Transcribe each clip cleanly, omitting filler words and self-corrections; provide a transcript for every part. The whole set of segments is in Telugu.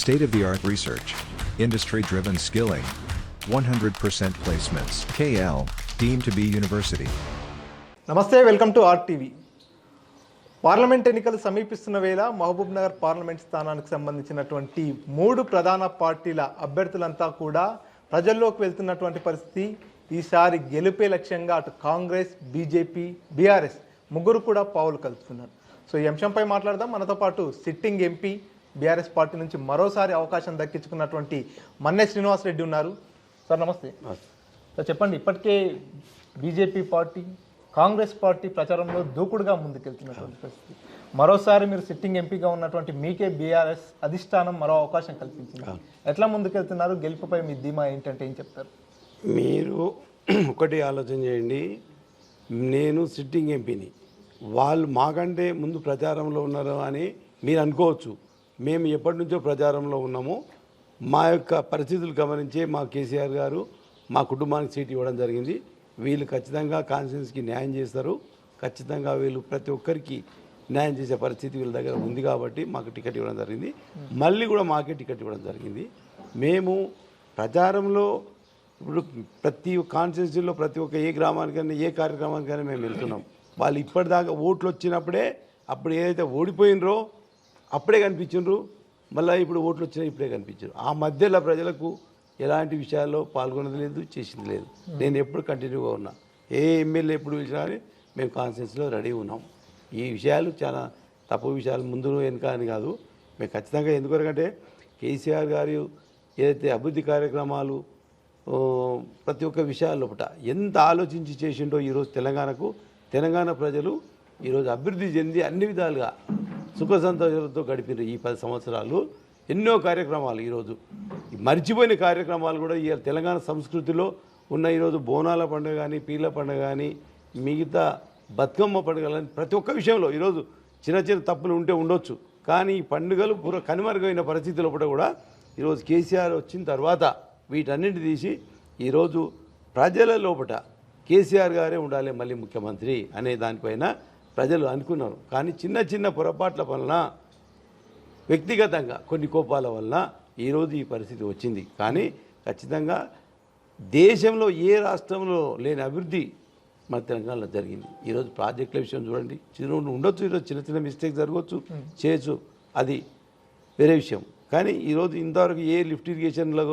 State-of-the-art research, industry-driven skilling, 100% placements. KL, deemed to be university. నమస్తే, వెల్కమ్ టు ఆర్టీవీ. పార్లమెంట్ ఎన్నికలు సమీపిస్తున్న వేళ మహబూబ్ నగర్ పార్లమెంట్ స్థానానికి సంబంధించినటువంటి 3 ప్రధాన పార్టీల అభ్యర్థులంతా కూడా ప్రజల్లోకి వెళ్తున్నటువంటి పరిస్థితి. ఈసారి గెలుపే లక్ష్యంగా అటు కాంగ్రెస్, బీజేపీ, బీఆర్ఎస్ ముగ్గురు కూడా పావులు కలుపుతున్నారు. సో ఈ అంశంపై మాట్లాడదాం. మనతో పాటు సిట్టింగ్ ఎంపీ, బీఆర్ఎస్ పార్టీ నుంచి మరోసారి అవకాశం దక్కించుకున్నటువంటి మన్నె శ్రీనివాసరెడ్డి ఉన్నారు. సార్ నమస్తే. సార్ చెప్పండి, ఇప్పటికే బీజేపీ పార్టీ, కాంగ్రెస్ పార్టీ ప్రచారంలో దూకుడుగా ముందుకెళ్తున్నటువంటి పరిస్థితి. మరోసారి మీరు సిట్టింగ్ ఎంపీగా ఉన్నటువంటి మీకే బీఆర్ఎస్ అధిష్టానం మరో అవకాశం కల్పించింది. ఎట్లా ముందుకెళ్తున్నారు? గెలుపుపై మీ ధీమా ఏంటంటే ఏం చెప్తారు? మీరు ఒకటి ఆలోచన చేయండి. నేను సిట్టింగ్ ఎంపీని, వాళ్ళు మాకంటే ముందు ప్రచారంలో ఉన్నారు అని మీరు అనుకోవచ్చు. మేము ఎప్పటి నుంచో ప్రచారంలో ఉన్నాము. మా యొక్క పరిస్థితులు గమనించే మా కేసీఆర్ గారు మా కుటుంబానికి సీట్ ఇవ్వడం జరిగింది. వీళ్ళు ఖచ్చితంగా కాన్స్టిట్యూన్సీకి న్యాయం చేస్తారు. ఖచ్చితంగా వీళ్ళు ప్రతి ఒక్కరికి న్యాయం చేసే పరిస్థితి వీళ్ళ దగ్గర ఉంది కాబట్టి మాకు టికెట్ ఇవ్వడం జరిగింది. మళ్ళీ కూడా మాకే టికెట్ ఇవ్వడం జరిగింది. మేము ప్రచారంలో ఇప్పుడు ప్రతి కాన్స్టిట్యూన్సీలో ప్రతి ఒక్క ఏ గ్రామానికైనా ఏ కార్యక్రమానికైనా మేము వెళ్తున్నాం. వాళ్ళు ఇప్పటిదాకా ఓట్లు వచ్చినప్పుడే, అప్పుడు ఏదైతే ఓడిపోయినరో అప్పుడే కనిపించిండ్రు, మళ్ళీ ఇప్పుడు ఓట్లు వచ్చినా ఇప్పుడే కనిపించారు. ఆ మధ్యలో ప్రజలకు ఎలాంటి విషయాల్లో పాల్గొన్నది లేదు, చేసింది లేదు. నేను ఎప్పుడు కంటిన్యూగా ఉన్నా. ఏ ఎమ్మెల్యే ఎప్పుడు పిలిచినా కానీ మేము కాన్స్టిట్యూన్సీలో రెడీ ఉన్నాం. ఈ విషయాలు చాలా తప్పు విషయాలు, ముందు వెనుక అని కాదు. మేము ఖచ్చితంగా ఎందుకంటే కేసీఆర్ గారు ఏదైతే అభివృద్ధి కార్యక్రమాలు ప్రతి ఒక్క విషయాల లోపల ఎంత ఆలోచించి చేసిండో ఈరోజు తెలంగాణ ప్రజలు ఈరోజు అభివృద్ధి చెంది అన్ని విధాలుగా సుఖ సంతోషాలతో గడిపిన ఈ 10 సంవత్సరాలు ఎన్నో కార్యక్రమాలు, ఈరోజు మర్చిపోయిన కార్యక్రమాలు కూడా ఈ తెలంగాణ సంస్కృతిలో ఉన్న ఈరోజు బోనాల పండుగ కానీ, పీర్ల పండుగ కానీ, మిగతా బతుకమ్మ పండుగలని ప్రతి ఒక్క విషయంలో ఈరోజు చిన్న చిన్న తప్పులు ఉంటే ఉండొచ్చు, కానీ ఈ పండుగలు పూర్వ కనుమరుగైన పరిస్థితి లోపల కూడా ఈరోజు కేసీఆర్ వచ్చిన తర్వాత వీటన్నింటి తీసి ఈరోజు ప్రజల లోపల కేసీఆర్ గారే ఉండాలి మళ్ళీ ముఖ్యమంత్రి అనే దానిపైన ప్రజలు అనుకున్నారు. కానీ చిన్న చిన్న పొరపాట్ల వలన, వ్యక్తిగతంగా కొన్ని కోపాల వలన ఈరోజు ఈ పరిస్థితి వచ్చింది. కానీ ఖచ్చితంగా దేశంలో ఏ రాష్ట్రంలో లేని అభివృద్ధి మన తెలంగాణలో జరిగింది. ఈరోజు ప్రాజెక్టుల విషయం చూడండి, ఉండొచ్చు, ఈరోజు చిన్న చిన్న మిస్టేక్ జరగవచ్చు, చేయొచ్చు, అది వేరే విషయం. కానీ ఈరోజు ఇంతవరకు ఏ లిఫ్ట్ ఇరిగేషన్లో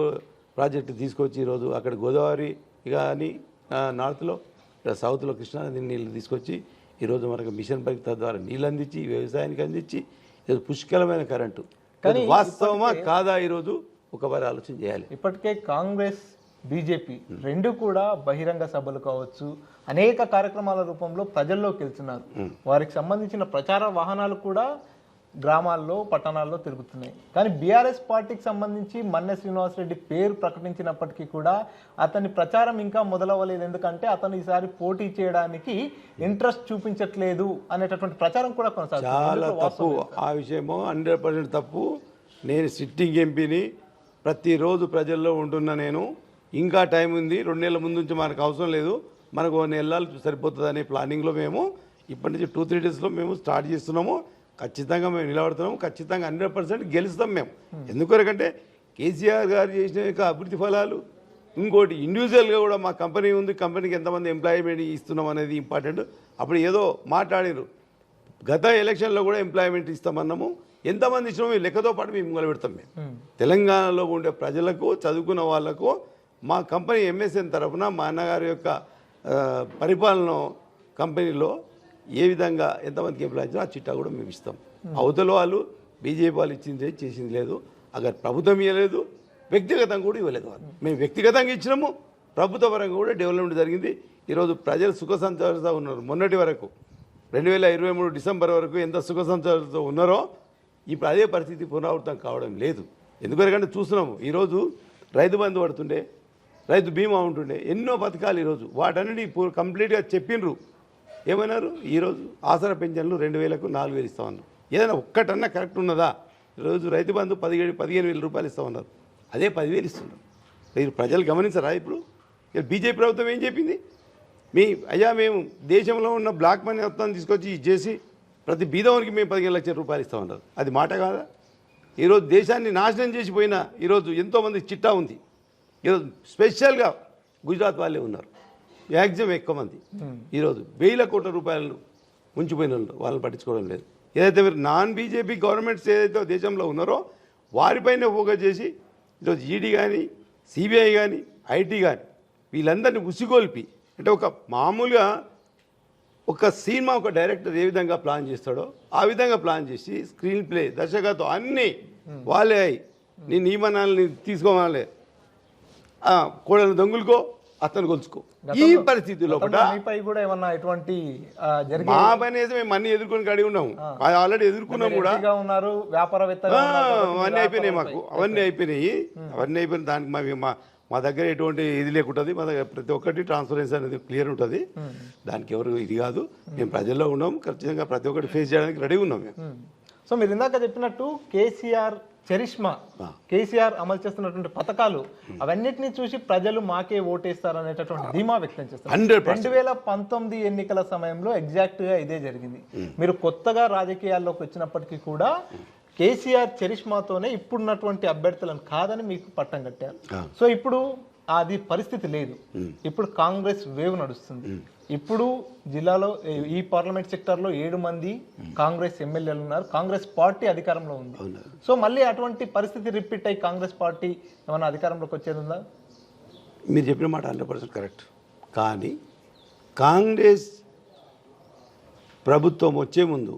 ప్రాజెక్టు తీసుకొచ్చి ఈరోజు అక్కడ గోదావరి కానీ నార్త్లో, సౌత్లో కృష్ణానది నీళ్ళు తీసుకొచ్చి ఈరోజు మనకు మిషన్ భగీరథ ద్వారా నీళ్ళు అందించి వ్యవసాయానికి అందించి ఈరోజు పుష్కలమైన కరెంటు. కానీ వాస్తవమా కాదా ఈరోజు ఒకసారి ఆలోచన చేయాలి. ఇప్పటికే కాంగ్రెస్, బీజేపీ రెండు కూడా బహిరంగ సభలు కావచ్చు, అనేక కార్యక్రమాల రూపంలో ప్రజల్లోకి వెళ్తున్నారు. వారికి సంబంధించిన ప్రచార వాహనాలు కూడా గ్రామాల్లో, పట్టణాల్లో తిరుగుతున్నాయి. కానీ బీఆర్ఎస్ పార్టీకి సంబంధించి మన్నె శ్రీనివాసరెడ్డి పేరు ప్రకటించినప్పటికీ కూడా అతని ప్రచారం ఇంకా మొదలవ్వలేదు. ఎందుకంటే అతను ఈసారి పోటీ చేయడానికి ఇంట్రెస్ట్ చూపించట్లేదు అనేటటువంటి ప్రచారం కూడా కొనసాగుతుంది. చాలా తప్పు ఆ విషయము, 100% తప్పు. నేను సిట్టింగ్ ఎంపీని, ప్రతిరోజు ప్రజల్లో ఉంటున్నా. నేను ఇంకా టైం ఉంది, 2 నెలల ముందు నుంచి మనకు అవసరం లేదు, మనకు 1 నెలలు సరిపోతుంది అనే ప్లానింగ్లో మేము ఇప్పటి నుంచి 2-3 డేస్లో మేము స్టార్ట్ చేస్తున్నాము. ఖచ్చితంగా మేము నిలబడుతున్నాము. ఖచ్చితంగా 100% గెలుస్తాం మేము. ఎందుకంటే కేసీఆర్ గారు చేసిన అభివృద్ధి ఫలాలు, ఇంకోటి ఇండివిజువల్గా కూడా మా కంపెనీ ఉంది, కంపెనీకి ఎంతమంది ఎంప్లాయ్మెంట్ ఇస్తున్నాం అనేది ఇంపార్టెంట్. అప్పుడు ఏదో మాట్లాడారు, గత ఎలక్షన్లో కూడా ఎంప్లాయ్మెంట్ ఇస్తామన్నాము, ఎంతమంది ఇచ్చినామో లెక్కతో పాటు మేము మొదలు పెడతాం. మేము తెలంగాణలో ఉండే ప్రజలకు, చదువుకున్న వాళ్లకు మా కంపెనీ ఎంఎస్ఎన్ తరఫున మా అన్నగారి యొక్క పరిపాలన కంపెనీలో ఏ విధంగా ఎంతమందికి ఎంప్లాయ్ ఇచ్చినా ఆ చిట్టా కూడా మేము ఇస్తాం. అవతల వాళ్ళు బీజేపీ వాళ్ళు ఇచ్చింది చేసింది లేదు, అగర్ ప్రభుత్వం ఇవ్వలేదు, వ్యక్తిగతంగా కూడా ఇవ్వలేదు. వాళ్ళు మేము వ్యక్తిగతంగా ఇచ్చినాము, ప్రభుత్వ పరంగా కూడా డెవలప్మెంట్ జరిగింది. ఈరోజు ప్రజలు సుఖ సంతోషంతో ఉన్నారు. మొన్నటి వరకు 2023 డిసెంబర్ వరకు ఎంత సుఖ సంతోషంతో ఉన్నారో ఇప్పుడు అదే పరిస్థితి పునరావృతం కావడం లేదు. ఎందుకంటే చూస్తున్నాము, ఈరోజు రైతు బంధు పడుతుండే, రైతు బీమా ఉంటుండే, ఎన్నో పథకాలు ఈరోజు వాటన్నిటి కంప్లీట్గా చెప్పినరు. ఏమన్నారు? ఈరోజు ఆసరా పెన్షన్లు 2,000కు 4,000 ఇస్తామన్నారు. ఏదైనా ఒక్కటన్నా కరెక్ట్ ఉన్నదా? ఈరోజు రైతు బంధు 15,000 రూపాయలు ఇస్తామన్నారు, అదే 10,000 ఇస్తున్నారు. మీరు ప్రజలు గమనించరా? ఇప్పుడు బీజేపీ ప్రభుత్వం ఏం చెప్పింది? మేము దేశంలో ఉన్న బ్లాక్ మనీ మొత్తం తీసుకొచ్చి చేసి ప్రతి బీదవానికి మేము 15 లక్షల రూపాయలు ఇస్తామన్నారు. అది మాట కాదా? ఈరోజు దేశాన్ని నాశనం చేసిపోయిన ఈరోజు ఎంతోమంది చిట్టా ఉంది. ఈరోజు స్పెషల్గా గుజరాత్ వాళ్ళే ఉన్నారు, మ్యాక్సిమం ఎక్కువ మంది. ఈరోజు వేల కోట్ల రూపాయలను ఉంచిపోయిన వాళ్ళని పట్టించుకోవడం లేదు. ఏదైతే మీరు నాన్ బీజేపీ గవర్నమెంట్స్ ఏదైతే దేశంలో ఉన్నారో వారిపైనే ఫోకస్ చేసి ఈరోజు ఈడీ కానీ, సిబిఐ కానీ, ఐటీ కానీ వీళ్ళందరినీ ఉసిగొల్పి, అంటే ఒక మామూలుగా ఒక సినిమా ఒక డైరెక్టర్ ఏ విధంగా ప్లాన్ చేస్తాడో ఆ విధంగా ప్లాన్ చేసి స్క్రీన్ ప్లే, దర్శకత్వం అన్నీ వాళ్ళే అయి నీ నియమనాలని తీసుకోవాలి, కోడలు దొంగులుకో అతను కొలుచుకో. ఈ పరిస్థితిలో కూడా ఏమన్నా ఎటువంటి మా పని అయితే మేము అన్ని ఎదుర్కొని కడిగి ఉన్నాము, ఆల్రెడీ ఎదుర్కొన్నాం కూడా. ఉన్నారు వ్యాపారవేత్త, అవన్నీ అయిపోయినాయి మాకు, అవన్నీ అయిపోయినాయి. దానికి మా దగ్గర ఎటువంటి ఇది లేకుంటుంది. మా దగ్గర ప్రతి ఒక్కటి ట్రాన్స్పరెన్సీ అనేది క్లియర్ ఉంటుంది. దానికి ఎవరు ఇది కాదు. మేము ప్రజల్లో ఉన్నాం, ఖచ్చితంగా ప్రతి ఒక్కటి ఫేస్ చేయడానికి రెడీ ఉన్నాం మేము. సో మీరు ఇందాక చెప్పినట్టు కేసీఆర్ చరిష్మా, కేసీఆర్ అమలు చేస్తున్నటువంటి పథకాలు అవన్నిటిని చూసి ప్రజలు మాకే ఓటేస్తారు అనేటటువంటి ధీమా వ్యక్తం చేస్తారు. 2019 ఎన్నికల సమయంలో ఎగ్జాక్ట్ గా ఇదే జరిగింది. మీరు కొత్తగా రాజకీయాల్లోకి వచ్చినప్పటికీ కూడా కేసీఆర్ చరిష్మాతోనే ఇప్పుడున్నటువంటి అభ్యర్థులను కాదని మీకు పట్టం కట్టారు. సో ఇప్పుడు అది పరిస్థితి లేదు. ఇప్పుడు కాంగ్రెస్ వేవ్ నడుస్తుంది. ఇప్పుడు జిల్లాలో ఈ పార్లమెంట్ సెక్టార్లో 7 మంది కాంగ్రెస్ ఎమ్మెల్యేలు ఉన్నారు. కాంగ్రెస్ పార్టీ అధికారంలో ఉంది. సో మళ్ళీ అటువంటి పరిస్థితి రిపీట్ అయ్యి కాంగ్రెస్ పార్టీ ఏమైనా అధికారంలోకి వచ్చేది ఉందా? మీరు చెప్పిన మాట 100% కరెక్ట్. కానీ కాంగ్రెస్ ప్రభుత్వం వచ్చే ముందు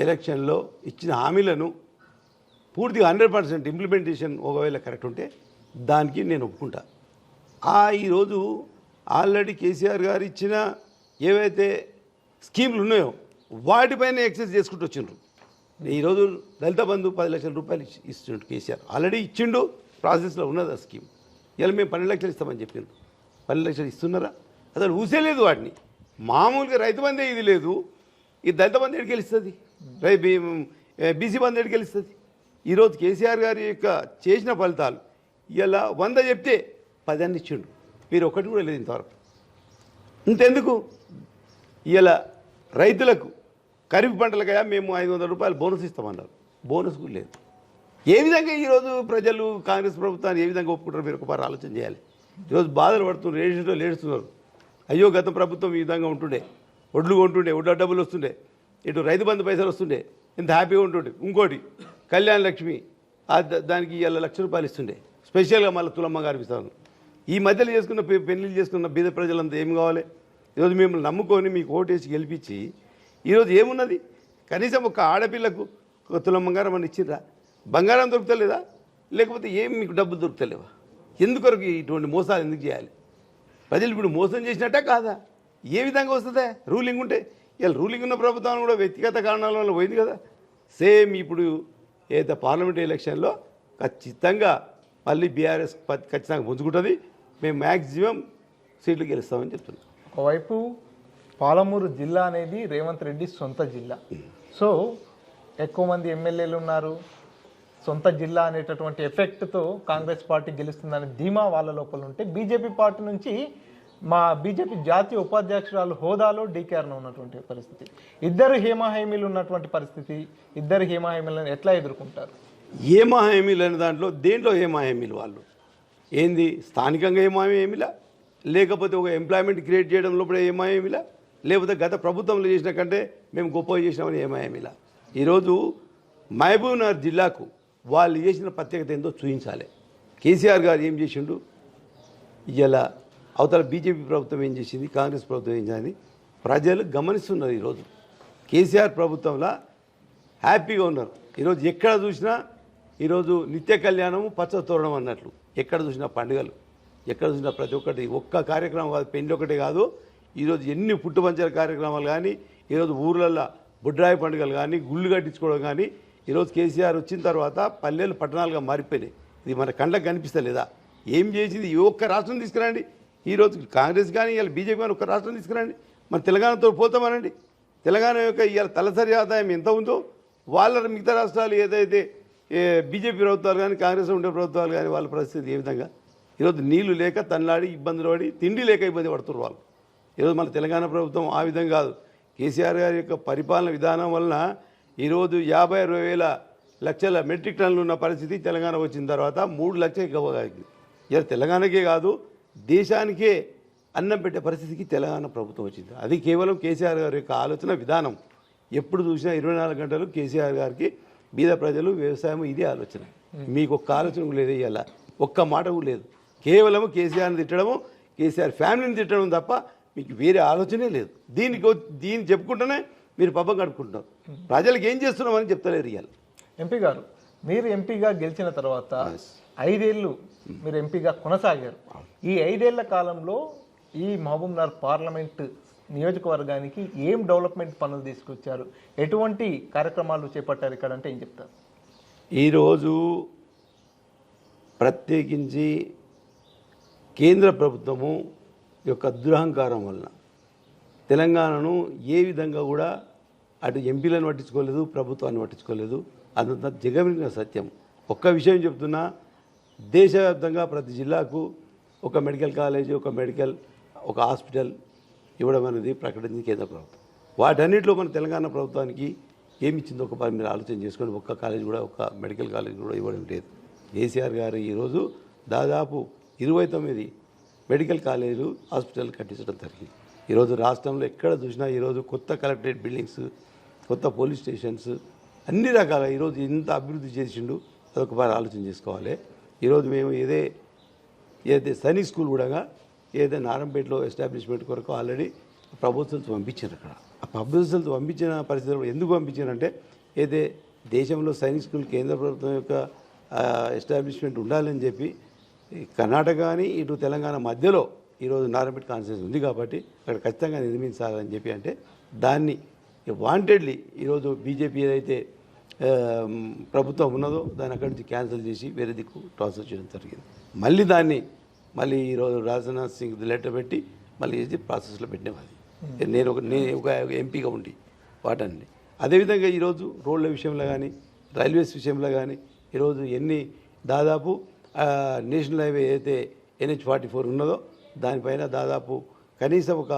ఎలక్షన్లో ఇచ్చిన హామీలను పూర్తిగా 100% ఇంప్లిమెంటేషన్ ఒకవేళ కరెక్ట్ ఉంటే దానికి నేను ఒప్పుకుంటా. ఈరోజు ఆల్రెడీ కేసీఆర్ గారు ఇచ్చిన ఏవైతే స్కీములు ఉన్నాయో వాటిపైన ఎక్సెస్ చేసుకుంటూ వచ్చిండ్రు. ఈరోజు దళిత బంధు 10 లక్షల రూపాయలు ఇస్తుండ్రు కేసీఆర్, ఆల్రెడీ ఇచ్చిండు, ప్రాసెస్లో ఉన్నది ఆ స్కీమ్. ఇలా మేము 12 లక్షలు ఇస్తామని చెప్పిండ్రు. 12 లక్షలు ఇస్తున్నారా? అసలు ఊసేలేదు వాటిని. మామూలుగా రైతు బంధే ఇది లేదు, ఈ దళిత బంధు ఎడికి గెలుస్తుంది, బీసీ బంధు ఎడికి గెలుస్తుంది. ఈరోజు కేసీఆర్ గారి యొక్క చేసిన ఫలితాలు ఇలా 100 చెప్తే 10 అని ఇచ్చిండు. మీరు ఒకటి కూడా లేదు ఇంతవరకు. ఇంతెందుకు ఇలా రైతులకు ఖరీఫ్ పంటలకయా మేము 500 రూపాయలు బోనస్ ఇస్తామన్నారు, బోనస్ కూడా లేదు. ఏ విధంగా ఈరోజు ప్రజలు కాంగ్రెస్ ప్రభుత్వాన్ని ఏ విధంగా ఒప్పుకుంటారు? మీరు ఒకసారి ఆలోచన చేయాలి. ఈరోజు బాధలు పడుతున్నారు, ఏడుస్తున్నారు. అయ్యో గత ప్రభుత్వం ఈ విధంగా ఉంటుండే, ఒడ్లు కొంటుండే, ఒడ్ల డబ్బులు వస్తుండే, ఇటు రైతు బంధు పైసలు వస్తుండే, ఇంత హ్యాపీగా ఉంటుండే. ఇంకోటి కళ్యాణ లక్ష్మి, దానికి ఇలా 1,00,000 రూపాయలు ఇస్తుండే, స్పెషల్గా మళ్ళీ తులమ్మ గారు ఇస్తాను. ఈ మధ్యలో చేసుకున్న పెళ్లిళ్ళు చేసుకున్న బీద ప్రజలంతా ఏం కావాలి? ఈరోజు మిమ్మల్ని నమ్ముకొని మీకు ఓటేసి గెలిపించి ఈరోజు ఏమున్నది? కనీసం ఒక ఆడపిల్లకు ఒక తులమ్మ బంగారం అని ఇచ్చిర్రా? బంగారం దొరుకుతలేదా? లేకపోతే ఏం మీకు డబ్బులు దొరుకుతలేవా? ఎందుకొరకు ఇటువంటి మోసాలు ఎందుకు చేయాలి? ప్రజలు ఇప్పుడు మోసం చేసినట్టే కాదా? ఏ విధంగా వస్తుందా రూలింగ్ ఉంటే? ఇలా రూలింగ్ ఉన్న ప్రభుత్వం కూడా వ్యక్తిగత కారణాల వల్ల పోయింది కదా. సేమ్ ఇప్పుడు ఏదైతే పార్లమెంట్ ఎలక్షన్లో ఖచ్చితంగా మళ్ళీ బీఆర్ఎస్ ఖచ్చితంగా పుంజుకుంటుంది. మేము మ్యాక్సిమం సీట్లు గెలుస్తామని చెప్తున్నాం. ఒకవైపు పాలమూరు జిల్లా అనేది రేవంత్ రెడ్డి సొంత జిల్లా. సో ఎక్కువ మంది ఎమ్మెల్యేలు ఉన్నారు, సొంత జిల్లా అనేటటువంటి ఎఫెక్ట్తో కాంగ్రెస్ పార్టీ గెలుస్తుందనే ధీమా వాళ్ళ లోపల ఉంటే, బీజేపీ పార్టీ నుంచి మా బీజేపీ జాతీయ ఉపాధ్యక్షురాలు హోదాలో డీకేఆర్ను ఉన్నటువంటి పరిస్థితి, ఇద్దరు హేమాహేమీలు ఉన్నటువంటి పరిస్థితి. ఇద్దరు హేమాహేమీలను ఎట్లా ఎదుర్కొంటారు? హేమాహేమీలు అనే దాంట్లో దేంట్లో హేమాహేమీలు? వాళ్ళు ఏంది స్థానికంగా హేమాహేమీలా, లేకపోతే ఒక ఎంప్లాయ్మెంట్ క్రియేట్ చేయడం లోపల హేమాహేమీలా, లేకపోతే గత ప్రభుత్వంలో చేసిన కంటే మేము గొప్పగా చేసినామని హేమాహేమీలా? ఈరోజు మహబూబ్నగర్ జిల్లాకు వాళ్ళు చేసిన ప్రత్యేకత ఏందో చూపించాలి. కేసీఆర్ గారు ఏం చేసిండు, ఇలా అవతల బీజేపీ ప్రభుత్వం ఏం చేసింది, కాంగ్రెస్ ప్రభుత్వం ఏం చేసింది ప్రజలు గమనిస్తున్నారు. ఈరోజు కేసీఆర్ ప్రభుత్వంలో హ్యాపీగా ఉన్నారు. ఈరోజు ఎక్కడ చూసినా ఈరోజు నిత్య కళ్యాణము పచ్చ తోరణం అన్నట్లు, ఎక్కడ చూసినా పండుగలు, ఎక్కడ చూసినా ప్రతి ఒక్కటి, ఒక్క కార్యక్రమం కాదు, పెళ్లి ఒకటే కాదు, ఈరోజు ఎన్ని పుట్టుపంచల కార్యక్రమాలు కానీ, ఈరోజు ఊర్లల్లో బుడ్రాయి పండుగలు కానీ, గుళ్ళు కట్టించుకోవడం కానీ, ఈరోజు కేసీఆర్ వచ్చిన తర్వాత పల్లెలు పట్టణాలుగా మారిపోయినాయి. ఇది మన కళ్ళకు కనిపిస్తలేదా? ఏం చేసింది? ఏ ఒక్క రాష్ట్రం తీసుకురండి. ఈరోజు కాంగ్రెస్ కానీ ఇవాళ బీజేపీ కానీ ఒక్క రాష్ట్రం తీసుకురండి, మన తెలంగాణతో పోతామనండి. తెలంగాణ యొక్క ఇవాళ తలసరి ఆదాయం ఎంత ఉందో వాళ్ళ మిగతా రాష్ట్రాలు ఏదైతే బీజేపీ ప్రభుత్వాలు కానీ కాంగ్రెస్ ఉండే ప్రభుత్వాలు కానీ వాళ్ళ పరిస్థితి ఏ విధంగా? ఈరోజు నీళ్లు లేక తనలాడి ఇబ్బందులు పడి, తిండి లేక ఇబ్బంది పడుతున్నారు వాళ్ళు. ఈరోజు మన తెలంగాణ ప్రభుత్వం ఆ విధంగా కాదు. కేసీఆర్ గారి యొక్క పరిపాలన విధానం వలన ఈరోజు 50-60 వేల లక్షల మెట్రిక్ టన్నులు ఉన్న పరిస్థితి తెలంగాణ వచ్చిన తర్వాత 3 లక్షలు ఇవ్వగలిగింది. ఇలా తెలంగాణకే కాదు దేశానికే అన్నం పెట్టే పరిస్థితికి తెలంగాణ ప్రభుత్వం వచ్చింది. అది కేవలం కేసీఆర్ గారి యొక్క ఆలోచన విధానం. ఎప్పుడు చూసినా 24 గంటలు కేసీఆర్ గారికి బీద ప్రజలు వ్యవసాయం ఇదే ఆలోచన. మీకు ఒక్క ఆలోచన కూడా లేదు, ఇవాళ ఒక్క మాట కూడా లేదు. కేవలం కేసీఆర్ని తిట్టడము, కేసీఆర్ ఫ్యామిలీని తిట్టడం తప్ప మీకు వేరే ఆలోచనే లేదు. దీన్ని చెప్పుకుంటూనే మీరు పబ్బం కడుపుకుంటున్నారు. ప్రజలకు ఏం చేస్తున్నామని చెప్తలేరు ఇవాళ. ఎంపీ గారు, మీరు ఎంపీగా గెలిచిన తర్వాత 5 ఏళ్ళు మీరు ఎంపీగా కొనసాగారు. ఈ 5 ఏళ్ల కాలంలో ఈ మహబూబ్నగర్ పార్లమెంట్ నియోజకవర్గానికి ఏం డెవలప్మెంట్ పనులు తీసుకొచ్చారు, ఎటువంటి కార్యక్రమాలు చేపట్టారు ఇక్కడ అంటే ఏం చెప్తారు? ఈరోజు ప్రత్యేకించి కేంద్ర ప్రభుత్వము యొక్క దురహంకారం వలన తెలంగాణను ఏ విధంగా కూడా అటు ఎంపీలను పట్టించుకోలేదు, ప్రభుత్వాన్ని పట్టించుకోలేదు. అదంతా జగమిన సత్యం. ఒక్క విషయం చెప్తున్నా, దేశవ్యాప్తంగా ప్రతి జిల్లాకు ఒక మెడికల్ కాలేజ్, ఒక హాస్పిటల్ ఇవ్వడం అనేది ప్రకటించింది కేంద్ర ప్రభుత్వం. వాటన్నిటిలో మన తెలంగాణ ప్రభుత్వానికి ఏమి ఇచ్చిందో ఒకసారి మీరు ఆలోచన చేసుకొని ఒక్క కాలేజ్ కూడా, ఒక్క మెడికల్ కాలేజ్ కూడా ఇవ్వడం లేదు. కేసీఆర్ గారు ఈరోజు దాదాపు 29 మెడికల్ కాలేజీలు, హాస్పిటల్ కట్టించడం జరిగింది. ఈరోజు రాష్ట్రంలో ఎక్కడ చూసినా ఈరోజు కొత్త కలెక్టరేట్ బిల్డింగ్స్, కొత్త పోలీస్ స్టేషన్స్, అన్ని రకాల ఈరోజు ఎంత అభివృద్ధి చేసిండు అదొకసారి ఆలోచన చేసుకోవాలి. ఈరోజు మేము ఏదైతే సైనిక్ స్కూల్ కూడా ఏదైతే నారంపేటలో ఎస్టాబ్లిష్మెంట్ కొరకు ఆల్రెడీ ప్రపోజల్స్ పంపించారు. అక్కడ ఆ ప్రపోజల్స్ పంపించిన పరిస్థితుల్లో ఎందుకు పంపించారంటే ఏదైతే దేశంలో సైనిక్ స్కూల్ కేంద్ర ప్రభుత్వం యొక్క ఎస్టాబ్లిష్మెంట్ ఉండాలని చెప్పి కర్ణాటక కానీ ఇటు తెలంగాణ మధ్యలో ఈరోజు నారంపేట కాన్స్టిట్యూన్సీ ఉంది కాబట్టి అక్కడ ఖచ్చితంగా నిర్మించాలని చెప్పి అంటే దాన్ని వాంటెడ్లీ ఈరోజు బీజేపీ ఏదైతే ప్రభుత్వం ఉన్నదో దాన్ని అక్కడి నుంచి క్యాన్సిల్ చేసి వేరే దిక్కు ట్రాన్స్ఫర్ చేయడం జరిగింది. మళ్ళీ ఈరోజు రాజ్నాథ్ సింగ్ లెటర్ పెట్టి మళ్ళీ ఇది ప్రాసెస్లో పెట్టినది. నేను ఒక ఎంపీగా ఉండి వాటన్ని అదేవిధంగా ఈరోజు రోడ్ల విషయంలో కానీ, రైల్వేస్ విషయంలో కానీ ఈరోజు దాదాపు నేషనల్ హైవే ఏదైతే NH-44 ఉన్నదో దానిపైన దాదాపు కనీసం ఒక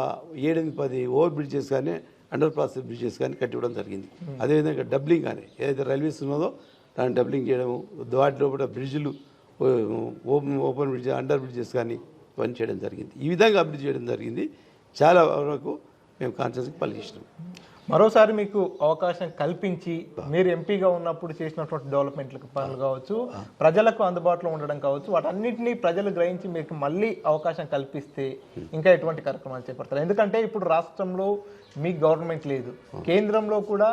7-10 ఓవర్ బ్రిడ్జెస్ కానీ, అండర్ పాస్ బ్రిడ్జెస్ కానీ కట్టివ్వడం జరిగింది. అదేవిధంగా డబ్లింగ్ కానీ ఏదైతే రైల్వేస్ ఉన్నదో దాన్ని డబ్లింగ్ చేయడము, వాటిలో కూడా బ్రిడ్జ్లు ఓపెన్ బ్రిడ్జ్, అండర్ బ్రిడ్జెస్ కానీ ఇవన్నీ చేయడం జరిగింది. ఈ విధంగా అభివృద్ధి చేయడం జరిగింది. చాలా వరకు మేము కాన్షియస్కి పలికిస్తున్నాం. మరోసారి మీకు అవకాశం కల్పించి మీరు ఎంపీగా ఉన్నప్పుడు చేసినటువంటి డెవలప్మెంట్లకు పనులు కావచ్చు, ప్రజలకు అందుబాటులో ఉండడం కావచ్చు, వాటన్నిటినీ ప్రజలు గ్రహించి మీకు మళ్ళీ అవకాశం కల్పిస్తే ఇంకా ఎటువంటి కార్యక్రమాలు చేపడతారు? ఎందుకంటే ఇప్పుడు రాష్ట్రంలో మీకు గవర్నమెంట్ లేదు, కేంద్రంలో కూడా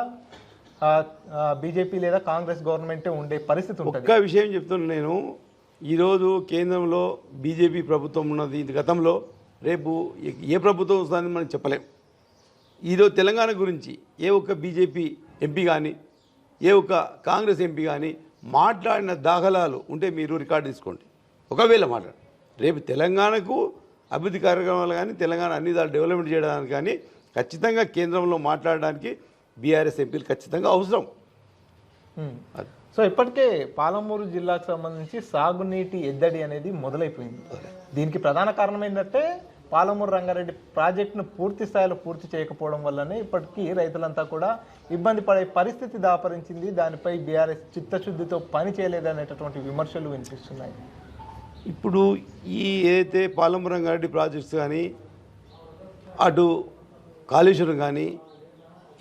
బీజేపీ లేదా కాంగ్రెస్ గవర్నమెంటే ఉండే పరిస్థితి ఉంటుంది. ఒక్క విషయం చెప్తున్నాను నేను, ఈరోజు కేంద్రంలో బీజేపీ ప్రభుత్వం ఉన్నది. గతంలో రేపు ఏ ప్రభుత్వం వస్తుందని మనం చెప్పలేం. ఈరోజు తెలంగాణ గురించి ఏ ఒక్క బీజేపీ ఎంపీ కానీ, ఏ ఒక్క కాంగ్రెస్ ఎంపీ కానీ మాట్లాడిన దాఖలాలు ఉంటే మీరు రికార్డు తీసుకోండి. ఒకవేళ మాట్లాడు రేపు తెలంగాణకు అభివృద్ధి కార్యక్రమాలు కానీ, తెలంగాణ అన్ని విధాలు డెవలప్మెంట్ చేయడానికి కానీ ఖచ్చితంగా కేంద్రంలో మాట్లాడడానికి బీఆర్ఎస్ ఎంపీలు ఖచ్చితంగా అవసరం. సో ఇప్పటికే పాలమూరు జిల్లాకు సంబంధించి సాగునీటి ఎద్దడి అనేది మొదలైపోయింది. దీనికి ప్రధాన కారణం ఏంటంటే పాలమూరు రంగారెడ్డి ప్రాజెక్టును పూర్తి స్థాయిలో పూర్తి చేయకపోవడం వల్లనే ఇప్పటికీ రైతులంతా కూడా ఇబ్బంది పడే పరిస్థితి దాపరించింది. దానిపై బీఆర్ఎస్ చిత్తశుద్ధితో పని చేయలేదనేటటువంటి విమర్శలు వినిపిస్తున్నాయి. ఇప్పుడు ఏదైతే పాలమూరు రంగారెడ్డి ప్రాజెక్ట్స్ కానీ, అటు కాళేశ్వరం కానీ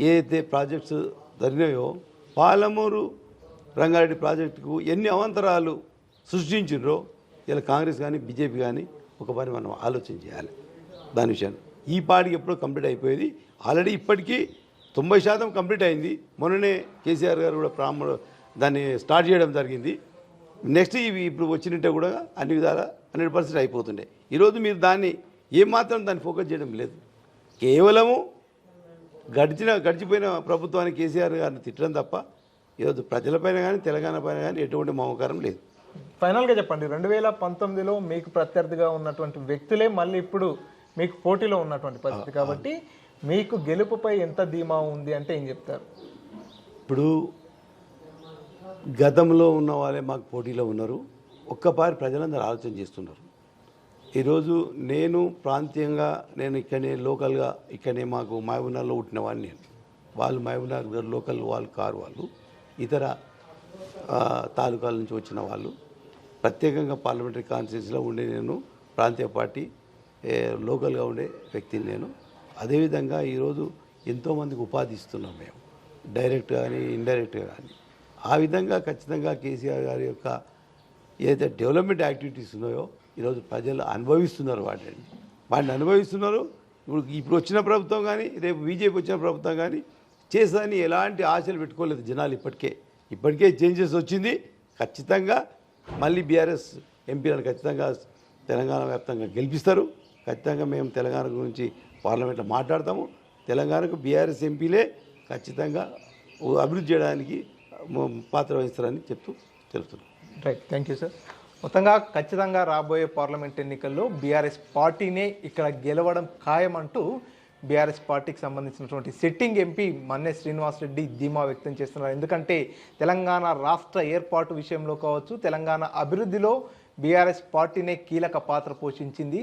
ఏదైతే ప్రాజెక్ట్స్ జరిగినాయో, పాలమూరు రంగారెడ్డి ప్రాజెక్టుకు ఎన్ని అవాంతరాలు సృష్టించారో ఇలా కాంగ్రెస్ కానీ బీజేపీ కానీ ఒక పని మనం ఆలోచన చేయాలి. దాని విషయాన్ని ఈ పాటికి ఎప్పుడో కంప్లీట్ అయిపోయేది. ఆల్రెడీ ఇప్పటికీ 90% కంప్లీట్ అయింది. మొన్ననే కేసీఆర్ గారు కూడా దాన్ని స్టార్ట్ చేయడం జరిగింది. నెక్స్ట్ ఇప్పుడు వచ్చినట్టే కూడా అన్ని విధాలా 100% అయిపోతుండే. ఈరోజు మీరు దాన్ని ఏమాత్రం దాన్ని ఫోకస్ చేయడం లేదు. కేవలము గడిచిపోయిన ప్రభుత్వాన్ని కేసీఆర్ గారిని తిట్టడం తప్ప ఈరోజు ప్రజలపైన కానీ తెలంగాణ పైన కానీ ఎటువంటి మమకారం లేదు. ఫైనల్గా చెప్పండి, 2019లో మీకు ప్రత్యర్థిగా ఉన్నటువంటి వ్యక్తులే మళ్ళీ ఇప్పుడు మీకు పోటీలో ఉన్నటువంటి పరిస్థితి కాబట్టి మీకు గెలుపుపై ఎంత ధీమా ఉంది అంటే ఏం చెప్తారు? ఇప్పుడు గతంలో ఉన్న వాళ్ళే మాకు పోటీలో ఉన్నారు. ఒక్కపారి ప్రజలందరూ ఆలోచన చేస్తున్నారు. ఈరోజు నేను ప్రాంతీయంగా నేను ఇక్కడనే లోకల్గా ఇక్కడనే మాకు మహబూబ్నగర్లో పుట్టిన వాడిని. నేను వాళ్ళు మహబూబ్నగర్ లోకల్ వాళ్ళు కారు, వాళ్ళు ఇతర తాలూకాల నుంచి వచ్చిన వాళ్ళు, ప్రత్యేకంగా పార్లమెంటరీ కాన్స్టిట్యూన్సీలో ఉండే నేను ప్రాంతీయ పార్టీ లోకల్గా ఉండే వ్యక్తిని నేను. అదేవిధంగా ఈరోజు ఎంతోమందికి ఉపాధి ఇస్తున్నాం మేము, డైరెక్ట్ కానీ ఇండైరెక్ట్గా కానీ. ఆ విధంగా ఖచ్చితంగా కేసీఆర్ గారి యొక్క ఏదైతే డెవలప్మెంట్ యాక్టివిటీస్ ఉన్నాయో ఈరోజు ప్రజలు అనుభవిస్తున్నారు, వాటిని అనుభవిస్తున్నారు. ఇప్పుడు వచ్చిన ప్రభుత్వం కానీ రేపు బీజేపీ వచ్చిన ప్రభుత్వం కానీ చేసేదని ఎలాంటి ఆశలు పెట్టుకోలేదు జనాలు. ఇప్పటికే చేంజెస్ వచ్చింది. ఖచ్చితంగా మళ్ళీ బీఆర్ఎస్ ఎంపీలను ఖచ్చితంగా తెలంగాణ వ్యాప్తంగా గెలిపిస్తారు. ఖచ్చితంగా మేము తెలంగాణ గురించి పార్లమెంట్లో మాట్లాడతాము. తెలంగాణకు బీఆర్ఎస్ ఎంపీలే ఖచ్చితంగా అభివృద్ధి చేయడానికి పాత్ర వహిస్తారని తెలుపుతున్నాం. Right, thank you sir. మొత్తంగా ఖచ్చితంగా రాబోయే పార్లమెంట్ ఎన్నికల్లో బీఆర్ఎస్ పార్టీనే ఇక్కడ గెలవడం ఖాయమంటూ బీఆర్ఎస్ పార్టీకి సంబంధించినటువంటి సిట్టింగ్ ఎంపీ మన్నె శ్రీనివాసరెడ్డి ధీమా వ్యక్తం చేస్తున్నారు. ఎందుకంటే తెలంగాణ రాష్ట్ర ఏర్పాటు విషయంలో కావచ్చు, తెలంగాణ అభివృద్ధిలో బీఆర్ఎస్ పార్టీనే కీలక పాత్ర పోషించింది.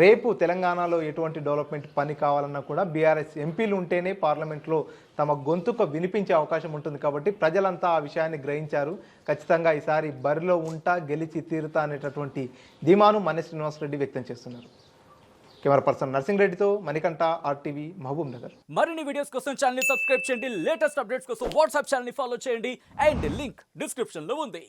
రేపు తెలంగాణలో ఎటువంటి డెవలప్మెంట్ పని కావాలన్నా కూడా బీఆర్ఎస్ ఎంపీలు ఉంటేనే పార్లమెంట్లో తమ గొంతుక వినిపించే అవకాశం ఉంటుంది. కాబట్టి ప్రజలంతా ఆ విషయాన్ని గ్రహించారు. ఖచ్చితంగా ఈసారి బరిలో ఉంటా, గెలిచి తీరుతా అనేటటువంటి ధీమాను మన్నె శ్రీనివాసరెడ్డి వ్యక్తం చేస్తున్నారు. కెమెరా పర్సన్ నర్సింగ్ రెడ్డితో మణికంఠ, RTV, మహబూబ్ నగర్. మరిన్ని వీడియోస్ కోసం ఛానల్ ని సబ్స్క్రైబ్ చేయండి. లేటెస్ట్ అప్డేట్స్ కోసం వాట్సాప్ ఛానల్ ని ఫాలో చేయండి. అండ్ లింక్ డిస్క్రిప్షన్ లో ఉంది.